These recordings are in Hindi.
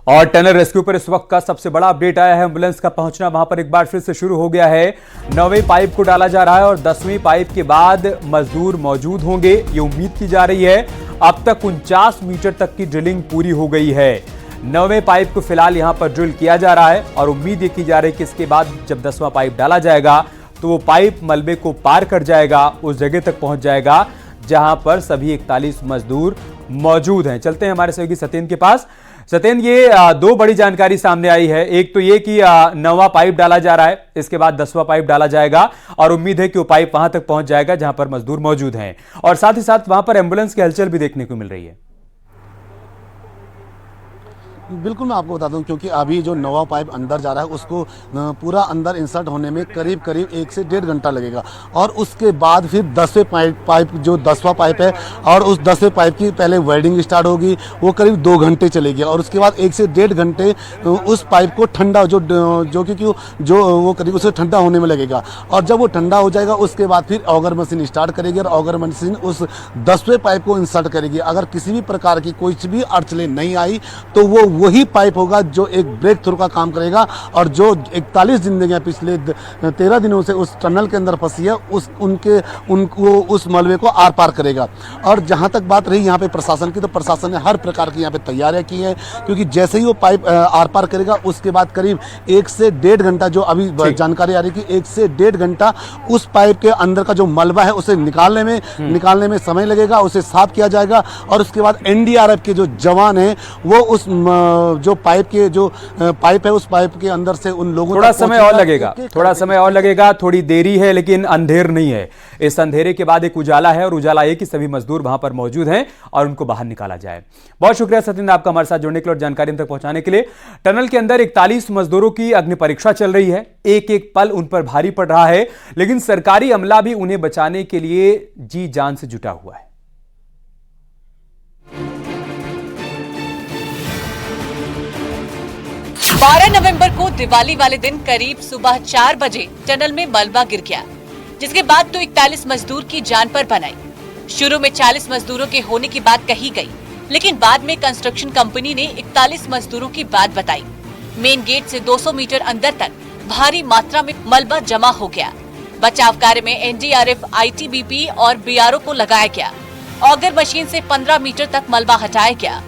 और टनल रेस्क्यू पर इस वक्त का सबसे बड़ा अपडेट आया है। एम्बुलेंस का पहुंचना वहां पर एक बार फिर से शुरू हो गया है। 9वें पाइप को डाला जा रहा है और 10वीं पाइप के बाद मजदूर मौजूद होंगे, ये उम्मीद की जा रही है। अब तक 49 मीटर तक की ड्रिलिंग पूरी हो गई है। 9वें पाइप को फिलहाल यहां पर ड्रिल किया जा रहा है और उम्मीद ये की जा रही है कि इसके बाद जब 10वां पाइप डाला जाएगा तो वो पाइप मलबे को पार कर जाएगा, उस जगह तक पहुंच जाएगा जहां पर सभी 41 मजदूर मौजूद हैं। चलते हैं हमारे सहयोगी सत्येंद्र के पास। सत्येंद्र, ये दो बड़ी जानकारी सामने आई है। एक तो ये कि 9वां पाइप डाला जा रहा है, इसके बाद 10वां पाइप डाला जाएगा और उम्मीद है कि वो पाइप वहां तक पहुंच जाएगा जहां पर मजदूर मौजूद हैं, और साथ ही साथ वहां पर एम्बुलेंस की हलचल भी देखने को मिल रही है। बिल्कुल, मैं आपको बता दूं, क्योंकि अभी जो 9वां पाइप अंदर जा रहा है उसको पूरा अंदर इंसर्ट होने में करीब 1 से 1.5 घंटा लगेगा और उसके बाद फिर 10वें पाइप जो 10वां पाइप है और उस 10वें पाइप की पहले वेल्डिंग स्टार्ट होगी, वो करीब 2 घंटे चलेगी और उसके बाद 1 से 1.5 घंटे उस पाइप को ठंडा जो वो करीब उसे ठंडा होने में लगेगा और जब वो ठंडा हो जाएगा उसके बाद फिर ऑगर मशीन स्टार्ट करेगी और ऑगर मशीन उस 10वें पाइप को इंसर्ट करेगी। अगर किसी भी प्रकार की कोई भी अड़चने नहीं आई तो वो वही पाइप होगा जो एक ब्रेक थ्रू का काम करेगा और जो 41 जिंदगियां पिछले 13 दिनों से उस टनल के अंदर फंसी है उनको उस मलबे को आर पार करेगा। और जहां तक बात रही यहाँ पे प्रशासन की, तो प्रशासन ने हर प्रकार की यहाँ पे तैयारियां की हैं, क्योंकि जैसे ही वो पाइप आर पार करेगा उसके बाद करीब 1 से 1.5 घंटा, जो अभी जानकारी आ रही है कि 1 से 1.5 घंटा उस पाइप के अंदर का जो मलबा है उसे निकालने में समय लगेगा, उसे साफ किया जाएगा और उसके बाद एनडीआरएफ के जो जवान हैं वो उस जो पाइप है उस पाइप के अंदर से उन लोगों थोड़ा समय और लगेगा, थोड़ी देरी है लेकिन अंधेर नहीं है। इस अंधेरे के बाद एक उजाला है और उजाला ये कि सभी मजदूर वहां पर मौजूद हैं और उनको बाहर निकाला जाए। बहुत शुक्रिया सत्येंद्र आपका हमारे साथ जुड़ने के लिए और जानकारी हम तक पहुंचाने के लिए। टनल के अंदर 41 मजदूरों की अग्नि परीक्षा चल रही है, एक एक पल उन पर भारी पड़ रहा है, लेकिन सरकारी अमला भी उन्हें बचाने के लिए जी जान से जुटा हुआ है। 12 नवंबर को दिवाली वाले दिन करीब सुबह 4 बजे टनल में मलबा गिर गया, जिसके बाद तो 41 मजदूर की जान पर बन आई। शुरू में 40 मजदूरों के होने की बात कही गई, लेकिन बाद में कंस्ट्रक्शन कंपनी ने 41 मजदूरों की बात बताई। मेन गेट से 200 मीटर अंदर तक भारी मात्रा में मलबा जमा हो गया। बचाव कार्य में एनडीआरएफ, आईटीबीपी और बीआरओ को लगाया गया। ऑगर मशीन से 15 मीटर तक मलबा हटाया गया।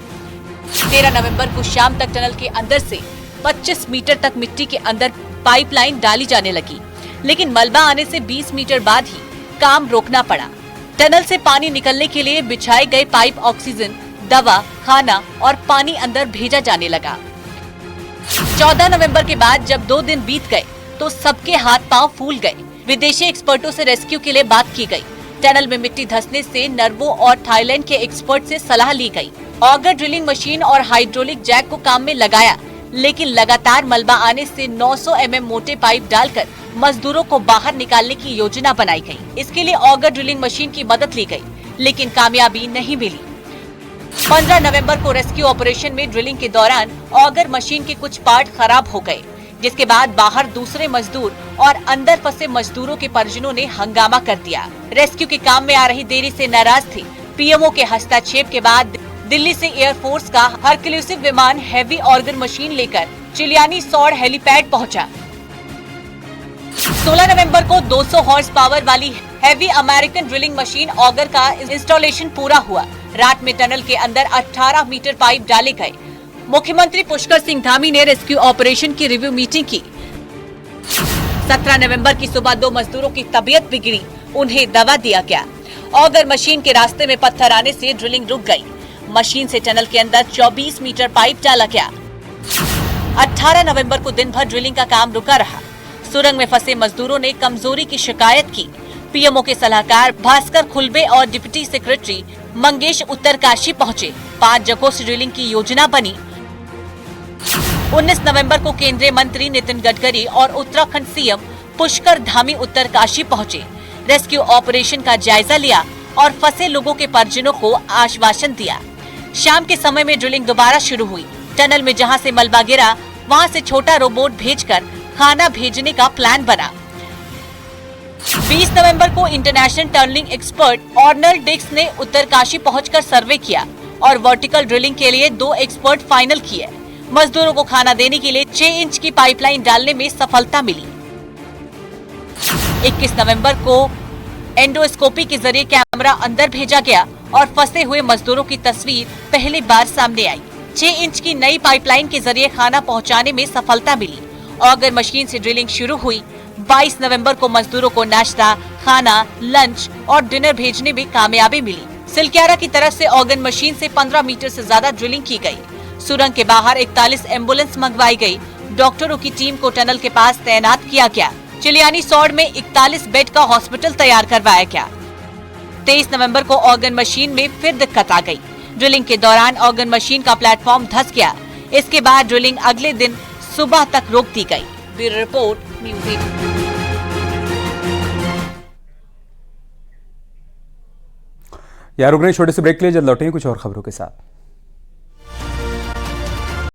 13 नवंबर को शाम तक टनल के अंदर से 25 मीटर तक मिट्टी के अंदर पाइपलाइन डाली जाने लगी, लेकिन मलबा आने से 20 मीटर बाद ही काम रोकना पड़ा। टनल से पानी निकलने के लिए बिछाए गए पाइप ऑक्सीजन, दवा, खाना और पानी अंदर भेजा जाने लगा। 14 नवंबर के बाद जब 2 दिन बीत गए तो सबके हाथ पांव फूल गए। विदेशी एक्सपर्टों से रेस्क्यू के लिए बात की गई। टनल में मिट्टी धंसने से नर्वो और थाईलैंड के एक्सपर्ट से सलाह ली गई। ऑगर ड्रिलिंग मशीन और हाइड्रोलिक जैक को काम में लगाया, लेकिन लगातार मलबा आने से 900 mm मोटे पाइप डालकर मजदूरों को बाहर निकालने की योजना बनाई गई। इसके लिए ऑगर ड्रिलिंग मशीन की मदद ली गई, लेकिन कामयाबी नहीं मिली। 15 नवंबर को रेस्क्यू ऑपरेशन में ड्रिलिंग के दौरान ऑगर मशीन के कुछ पार्ट खराब हो गए, जिसके बाद बाहर दूसरे मजदूर और अंदर फंसे मजदूरों के परिजनों ने हंगामा कर दिया। रेस्क्यू के काम में आ रही देरी से नाराज थे। पीएमओ के हस्तक्षेप के बाद दिल्ली से एयरफोर्स का हरक्यूलिस विमान हैवी ऑर्गन मशीन लेकर चिलियानी सौड़ हेलीपैड पहुंचा। 16 नवंबर को 200 हॉर्स पावर वाली heavy American drilling machine auger का इंस्टॉलेशन पूरा हुआ। रात में टनल के अंदर 18 मीटर पाइप डाले गए। मुख्यमंत्री पुष्कर सिंह धामी ने रेस्क्यू ऑपरेशन की रिव्यू मीटिंग की। 17 नवंबर की सुबह 2 मजदूरों की तबीयत बिगड़ी, उन्हें दवा दिया गया। ऑगर मशीन के रास्ते में पत्थर आने से ड्रिलिंग रुक गई। मशीन से टनल के अंदर 24 मीटर पाइप डाला गया। 18 नवंबर को दिन भर ड्रिलिंग का काम रुका रहा। सुरंग में फंसे मजदूरों ने कमजोरी की शिकायत की। पीएमओ के सलाहकार भास्कर खुलबे और डिप्टी सेक्रेटरी मंगेश उत्तरकाशी पहुंचे। 5 जगहों से ड्रिलिंग की योजना बनी। 19 नवंबर को केंद्रीय मंत्री नितिन गडकरी और उत्तराखंड सीएम पुष्कर धामी उत्तरकाशी पहुंचे। रेस्क्यू ऑपरेशन का जायजा लिया और फंसे लोगों के परिजनों को आश्वासन दिया। शाम के समय में ड्रिलिंग दोबारा शुरू हुई। टनल में जहां से मलबा गिरा वहां से छोटा रोबोट भेजकर खाना भेजने का प्लान बना। 20 नवंबर को इंटरनेशनल टनलिंग एक्सपर्ट ऑर्नल डिक्स ने उत्तरकाशी पहुंचकर सर्वे किया और वर्टिकल ड्रिलिंग के लिए 2 एक्सपर्ट फाइनल किए। मजदूरों को खाना देने के लिए 6 इंच की पाइपलाइन डालने में सफलता मिली। 21 नवंबर को एंडोस्कोपी के जरिए कैमरा अंदर भेजा गया और फंसे हुए मजदूरों की तस्वीर पहली बार सामने आई। 6 इंच की नई पाइपलाइन के जरिए खाना पहुंचाने में सफलता मिली। ऑर्गन मशीन से ड्रिलिंग शुरू हुई। 22 नवंबर को मजदूरों को नाश्ता, खाना, लंच और डिनर भेजने में कामयाबी मिली। सिलक्यारा की तरफ से ऑर्गन मशीन से 15 मीटर से ज्यादा ड्रिलिंग की गई। सुरंग के बाहर 41 एम्बुलेंस मंगवाई गई। डॉक्टरों की टीम को टनल के पास तैनात किया गया। चिलियानी सौड़ में 41 बेड का हॉस्पिटल तैयार करवाया गया। 23 नवंबर को ऑर्गन मशीन में फिर दिक्कत आ गई। ड्रिलिंग के दौरान ऑर्गन मशीन का प्लेटफॉर्म धंस गया। इसके बाद ड्रिलिंग अगले दिन सुबह तक रोक दी गई। Bureau report, news 18। यार रुक रहे छोटे से ब्रेक के लिए, जल्द लौटेंगे कुछ और खबरों के साथ।